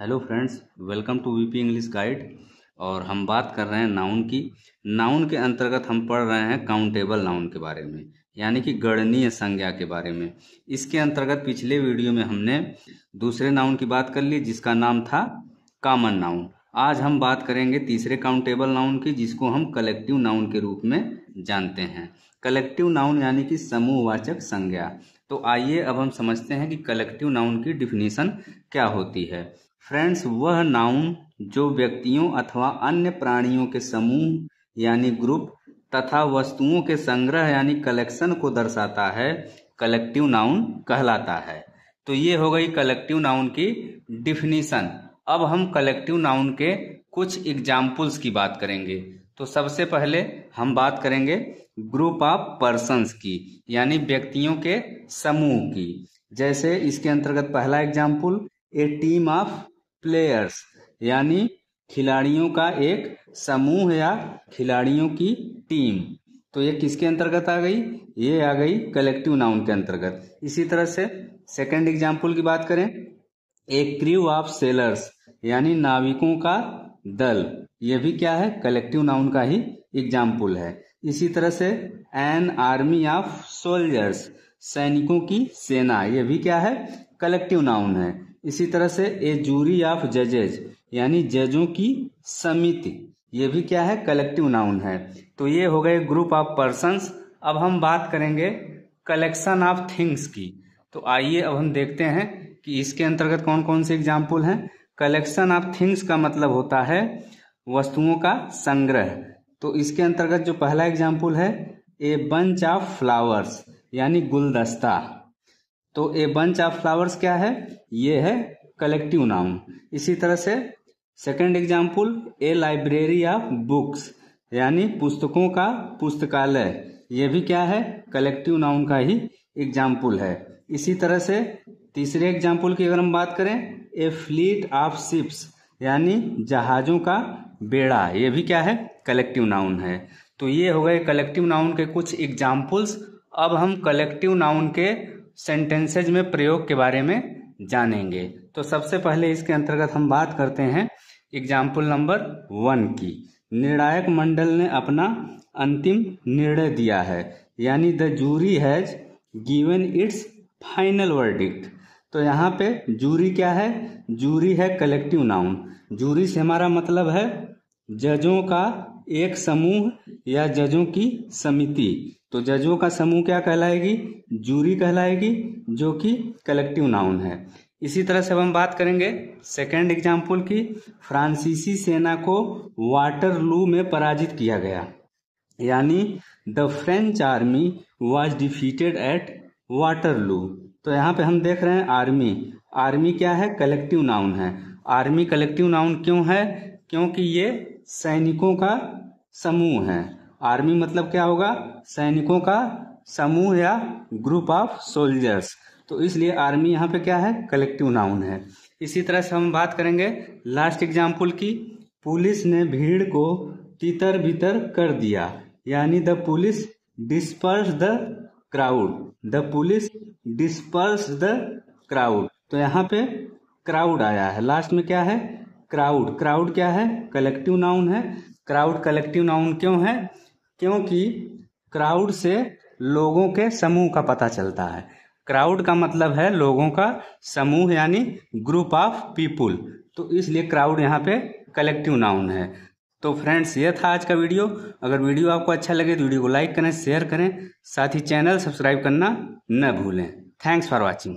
Hello friends, welcome to VP English guide. और हम बात कर रहे हैं नाउन की। नाउन के अंतर्गत हम पढ़ रहे हैं काउंटेबल नाउन के बारे में, यानी कि गणनीय संज्ञा के बारे में। इसके अंतर्गत पिछले वीडियो में हमने दूसरे नाउन की बात कर ली, जिसका नाम था कॉमन नाउन। आज हम बात करेंगे तीसरे काउंटेबल नाउन की, जिसको हम कलेक्टिव नाउन के रूप में जानते हैं। कलेक्टिव नाउन यानी कि समूहवाचक संज्ञा। तो आइए अब हम समझते हैं कि कलेक्टिव नाउन की डिफिनीशन क्या होती है। फ्रेंड्स, वह नाउन जो व्यक्तियों अथवा अन्य प्राणियों के समूह यानी ग्रुप तथा वस्तुओं के संग्रह यानी कलेक्शन को दर्शाता है, कलेक्टिव नाउन कहलाता है। तो ये हो गई कलेक्टिव नाउन की डिफिनीशन। अब हम कलेक्टिव नाउन के कुछ एग्जाम्पल्स की बात करेंगे। तो सबसे पहले हम बात करेंगे ग्रुप ऑफ पर्सन्स की, यानी व्यक्तियों के समूह की। जैसे इसके अंतर्गत पहला example, A team of players, यानी खिलाड़ियों का एक समूह या खिलाड़ियों की टीम। तो ये किसके अंतर्गत आ गई? ये आ गई कलेक्टिव नाउन के अंतर्गत। इसी तरह से सेकंड एग्जाम्पल की बात करें, ए क्रू ऑफ सेलर्स, यानी नाविकों का दल। ये भी क्या है? कलेक्टिव नाउन का ही एग्जाम्पल है। इसी तरह से एन आर्मी ऑफ सोल्जर्स, सैनिकों की सेना। ये भी क्या है? कलेक्टिव नाउन है। इसी तरह से ए जूरी ऑफ जजेज, यानी जजों की समिति। ये भी क्या है? कलेक्टिव नाउन है। तो ये हो गए ग्रुप ऑफ पर्सन्स। अब हम बात करेंगे कलेक्शन ऑफ थिंग्स की। तो आइए अब हम देखते हैं कि इसके अंतर्गत कौन कौन से एग्जाम्पल हैं। कलेक्शन ऑफ थिंग्स का मतलब होता है वस्तुओं का संग्रह। तो इसके अंतर्गत जो पहला एग्जाम्पल है, ए बंच ऑफ फ्लावर्स, यानी गुलदस्ता। तो ए बंच ऑफ फ्लावर्स क्या है? ये है कलेक्टिव नाउन। इसी तरह से second example, A library of books, यानी पुस्तकों का पुस्तकालय। ये भी क्या है? कलेक्टिव नाउन का ही एग्जाम्पल है। इसी तरह से तीसरे एग्जाम्पल की अगर हम बात करें, ए फ्लीट ऑफ शिप्स, यानी जहाजों का बेड़ा। ये भी क्या है? कलेक्टिव नाउन है। तो ये हो गए कलेक्टिव नाउन के कुछ एग्जाम्पल्स। अब हम कलेक्टिव नाउन के सेंटेंसेज में प्रयोग के बारे में जानेंगे। तो सबसे पहले इसके अंतर्गत हम बात करते हैं एग्जाम्पल नंबर 1 की। निर्णायक मंडल ने अपना अंतिम निर्णय दिया है, यानी the jury has given its final verdict. तो यहाँ पे जूरी क्या है? जूरी है कलेक्टिव नाउन। जूरी से हमारा मतलब है जजों का एक समूह या जजों की समिति। तो जजों का समूह क्या कहलाएगी? जूरी कहलाएगी, जो कि कलेक्टिव नाउन है। इसी तरह से अब हम बात करेंगे सेकंड एग्जाम्पल की। फ्रांसीसी सेना को वाटरलू में पराजित किया गया, यानी the French army was defeated at Waterloo. तो यहाँ पे हम देख रहे हैं आर्मी। आर्मी क्या है? कलेक्टिव नाउन है। आर्मी कलेक्टिव नाउन क्यों है? क्योंकि ये सैनिकों का समूह है। आर्मी मतलब क्या होगा? सैनिकों का समूह या ग्रुप ऑफ सोल्जर्स। तो इसलिए आर्मी यहाँ पे क्या है? कलेक्टिव नाउन है। इसी तरह से हम बात करेंगे लास्ट एग्जाम्पल की। पुलिस ने भीड़ को तितर बितर कर दिया, यानी the police disperse the crowd. The police disperse the crowd. तो यहाँ पे क्राउड आया है, लास्ट में क्या है? क्राउड। क्राउड क्या है? कलेक्टिव नाउन है। क्राउड कलेक्टिव नाउन क्यों है? क्योंकि क्राउड से लोगों के समूह का पता चलता है। क्राउड का मतलब है लोगों का समूह, यानी ग्रुप ऑफ पीपुल। तो इसलिए क्राउड यहाँ पे कलेक्टिव नाउन है। तो फ्रेंड्स, ये था आज का वीडियो। अगर वीडियो आपको अच्छा लगे तो वीडियो को लाइक करें, शेयर करें, साथ ही चैनल सब्सक्राइब करना न भूलें। Thanks for watching.